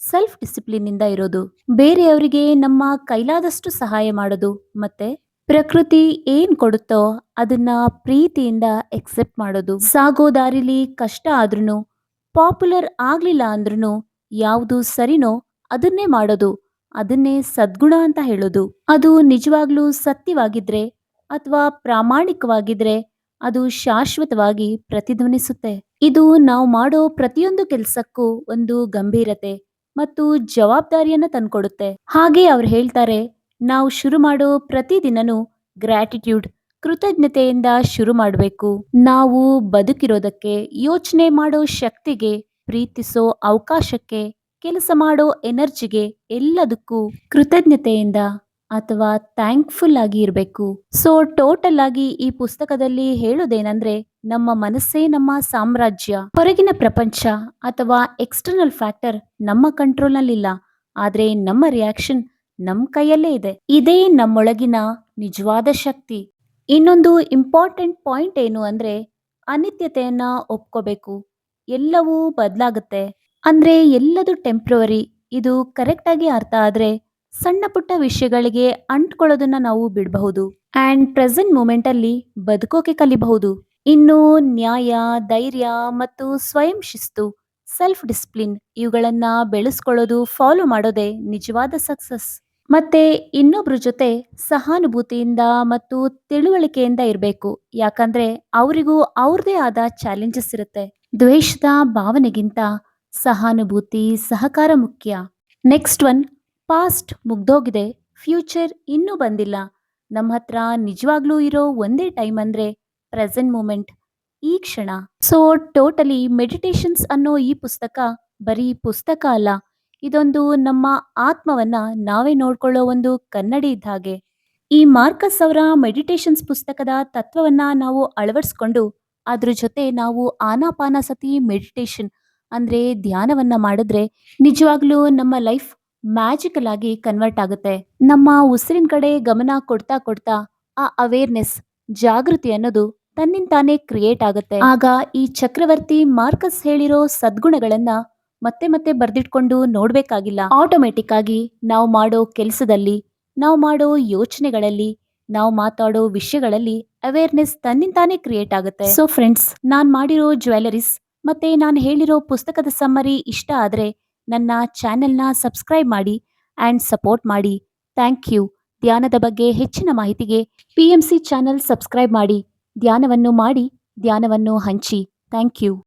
A: ಸೆಲ್ಫ್ ಡಿಸಿಪ್ಲಿನ್ ಇಂದ ಇರೋದು, ಬೇರೆಯವರಿಗೆ ನಮ್ಮ ಕೈಲಾದಷ್ಟು ಸಹಾಯ ಮಾಡೋದು, ಮತ್ತೆ ಪ್ರಕೃತಿ ಏನ್ ಕೊಡುತ್ತೋ ಅದನ್ನ ಪ್ರೀತಿಯಿಂದ ಎಕ್ಸೆಪ್ಟ್ ಮಾಡೋದು. ಸಾಗೋ ದಾರಿಲಿ ಕಷ್ಟ ಆದ್ರೂ ಪಾಪ್ಯುಲರ್ ಆಗ್ಲಿಲ್ಲ ಅಂದ್ರೂ ಯಾವುದು ಸರಿನೋ ಅದನ್ನೇ ಮಾಡೋದು, ಅದನ್ನೇ ಸದ್ಗುಣ ಅಂತ ಹೇಳೋದು. ಅದು ನಿಜವಾಗ್ಲೂ ಸತ್ಯವಾಗಿದ್ರೆ ಅಥವಾ ಪ್ರಾಮಾಣಿಕವಾಗಿದ್ರೆ ಅದು ಶಾಶ್ವತವಾಗಿ ಪ್ರತಿಧ್ವನಿಸುತ್ತೆ. ಇದು ನಾವು ಮಾಡೋ ಪ್ರತಿಯೊಂದು ಕೆಲಸಕ್ಕೂ ಒಂದು ಗಂಭೀರತೆ ಮತ್ತು ಜವಾಬ್ದಾರಿಯನ್ನ ತಂದ್ಕೊಡುತ್ತೆ. ಹಾಗೆ ಅವ್ರು ಹೇಳ್ತಾರೆ, ನಾವು ಶುರು ಮಾಡೋ ಪ್ರತಿದಿನನೂ ಗ್ರ್ಯಾಟಿಟ್ಯೂಡ್ ಕೃತಜ್ಞತೆಯಿಂದ ಶುರು ಮಾಡಬೇಕು. ನಾವು ಬದುಕಿರೋದಕ್ಕೆ, ಯೋಚನೆ ಮಾಡೋ ಶಕ್ತಿಗೆ, ಪ್ರೀತಿಸೋ ಅವಕಾಶಕ್ಕೆ, ಕೆಲಸ ಮಾಡೋ ಎನರ್ಜಿಗೆ, ಎಲ್ಲದಕ್ಕೂ ಕೃತಜ್ಞತೆಯಿಂದ ಅಥವಾ ಥ್ಯಾಂಕ್ಫುಲ್ ಆಗಿ ಇರಬೇಕು. ಸೊ ಟೋಟಲ್ ಆಗಿ ಈ ಪುಸ್ತಕದಲ್ಲಿ ಹೇಳೋದೇನಂದ್ರೆ, ನಮ್ಮ ಮನಸ್ಸೇ ನಮ್ಮ ಸಾಮ್ರಾಜ್ಯ. ಹೊರಗಿನ ಪ್ರಪಂಚ ಅಥವಾ ಎಕ್ಸ್ಟರ್ನಲ್ ಫ್ಯಾಕ್ಟರ್ ನಮ್ಮ ಕಂಟ್ರೋಲ್ನಲ್ಲಿಲ್ಲ, ಆದ್ರೆ ನಮ್ಮ ರಿಯಾಕ್ಷನ್ ನಮ್ಮ ಕೈಯಲ್ಲೇ ಇದೆ. ಇದೇ ನಮ್ಮೊಳಗಿನ ನಿಜವಾದ ಶಕ್ತಿ. ಇನ್ನೊಂದು ಇಂಪಾರ್ಟೆಂಟ್ ಪಾಯಿಂಟ್ ಏನು ಅಂದ್ರೆ, ಅನಿತ್ಯತೆಯನ್ನ ಒಪ್ಕೋಬೇಕು. ಎಲ್ಲವೂ ಬದಲಾಗುತ್ತೆ, ಅಂದ್ರೆ ಎಲ್ಲದು ಟೆಂಪ್ರವರಿ. ಇದು ಕರೆಕ್ಟ್ ಆಗಿ ಅರ್ಥ ಆದ್ರೆ ಸಣ್ಣ ಪುಟ್ಟ ವಿಷಯಗಳಿಗೆ ಅಂಟ್ಕೊಳ್ಳೋದನ್ನ ನಾವು ಬಿಡಬಹುದು ಅಂಡ್ ಪ್ರೆಸೆಂಟ್ ಮೂಮೆಂಟ್ ಅಲ್ಲಿ ಬದುಕೋಕೆ ಕಲಿಬಹುದು. ಇನ್ನು ನ್ಯಾಯ, ಧೈರ್ಯ ಮತ್ತು ಸ್ವಯಂ ಶಿಸ್ತು, ಸೆಲ್ಫ್ ಡಿಸಿಪ್ಲಿನ್ ಇವುಗಳನ್ನ ಬೆಳೆಸ್ಕೊಳ್ಳೋದು, ಫಾಲೋ ಮಾಡೋದೇ ನಿಜವಾದ ಸಕ್ಸಸ್. ಮತ್ತೆ ಇನ್ನೊಬ್ರ ಜೊತೆ ಸಹಾನುಭೂತಿಯಿಂದ ಮತ್ತು ತಿಳುವಳಿಕೆಯಿಂದ ಇರಬೇಕು, ಯಾಕಂದ್ರೆ ಅವರಿಗೂ ಅವ್ರದೇ ಆದ ಚಾಲೆಂಜಸ್ ಇರುತ್ತೆ. ದ್ವೇಷದ ಭಾವನೆಗಿಂತ ಸಹಾನುಭೂತಿ, ಸಹಕಾರ ಮುಖ್ಯ. ನೆಕ್ಸ್ಟ್ ಒನ್, ಪಾಸ್ಟ್ ಮುಗ್ದೋಗಿದೆ, ಫ್ಯೂಚರ್ ಇನ್ನೂ ಬಂದಿಲ್ಲ. ನಮ್ಮ ಹತ್ರ ನಿಜವಾಗ್ಲೂ ಇರೋ ಒಂದೇ ಟೈಮ್ ಅಂದ್ರೆ ಪ್ರೆಸೆಂಟ್ ಮೂಮೆಂಟ್, ಈ ಕ್ಷಣ. ಸೊ ಟೋಟಲಿ ಮೆಡಿಟೇಷನ್ಸ್ ಅನ್ನೋ ಈ ಪುಸ್ತಕ ಬರೀ ಪುಸ್ತಕ ಅಲ್ಲ, ಇದೊಂದು ನಮ್ಮ ಆತ್ಮವನ್ನ ನಾವೇ ನೋಡ್ಕೊಳ್ಳೋ ಒಂದು ಕನ್ನಡಿ ಇದ್ದ ಹಾಗೆ. ಈ ಮಾರ್ಕಸ್ ಅವರ ಮೆಡಿಟೇಷನ್ಸ್ ಪುಸ್ತಕದ ತತ್ವವನ್ನ ನಾವು ಅಳವಡಿಸ್ಕೊಂಡು ಅದ್ರ ಜೊತೆ ನಾವು ಆನಾಪಾನಸತಿ ಮೆಡಿಟೇಷನ್ ಅಂದ್ರೆ ಧ್ಯಾನವನ್ನ ಮಾಡಿದ್ರೆ ನಿಜವಾಗ್ಲೂ ನಮ್ಮ ಲೈಫ್ ಮ್ಯಾಜಿಕಲ್ ಆಗಿ ಕನ್ವರ್ಟ್ ಆಗುತ್ತೆ. ನಮ್ಮ ಉಸಿರಿನ ಕಡೆ ಗಮನ ಕೊಡ್ತಾ ಕೊಡ್ತಾ ಆ ಅವೇರ್ನೆಸ್, ಜಾಗೃತಿ ಅನ್ನೋದು ತನ್ನಿಂತಾನೇ ಕ್ರಿಯೇಟ್ ಆಗುತ್ತೆ. ಆಗ ಈ ಚಕ್ರವರ್ತಿ ಮಾರ್ಕಸ್ ಹೇಳಿರೋ ಸದ್ಗುಣಗಳನ್ನ ಮತ್ತೆ ಮತ್ತೆ ಬರ್ದಿಟ್ಕೊಂಡು ನೋಡ್ಬೇಕಾಗಿಲ್ಲ. ಆಟೋಮೆಟಿಕ್ ಆಗಿ ನಾವು ಮಾಡೋ ಕೆಲಸದಲ್ಲಿ, ನಾವು ಮಾಡೋ ಯೋಚನೆಗಳಲ್ಲಿ, ನಾವು ಮಾತಾಡೋ ವಿಷಯಗಳಲ್ಲಿ ಅವೇರ್ನೆಸ್ ತನ್ನಿಂತಾನೇ ಕ್ರಿಯೇಟ್ ಆಗುತ್ತೆ. ಸೊ ಫ್ರೆಂಡ್ಸ್, ನಾನ್ ಮಾಡಿರೋ ಜ್ಯುವೆಲರೀಸ್ ಮತ್ತೆ ನಾನು ಹೇಳಿರೋ ಪುಸ್ತಕದ ಸಮ್ಮರಿ ಇಷ್ಟ ಆದ್ರೆ ನನ್ನ ಚಾನೆಲ್ನ ಸಬ್ಸ್ಕ್ರೈಬ್ ಮಾಡಿ ಆ್ಯಂಡ್ ಸಪೋರ್ಟ್ ಮಾಡಿ. Thank you. ಧ್ಯಾನದ ಬಗ್ಗೆ ಹೆಚ್ಚಿನ ಮಾಹಿತಿಗೆ PMC ಚಾನೆಲ್ ಸಬ್ಸ್ಕ್ರೈಬ್ ಮಾಡಿ, ಧ್ಯಾನವನ್ನು ಮಾಡಿ, ಧ್ಯಾನವನ್ನು ಹಂಚಿ. Thank you.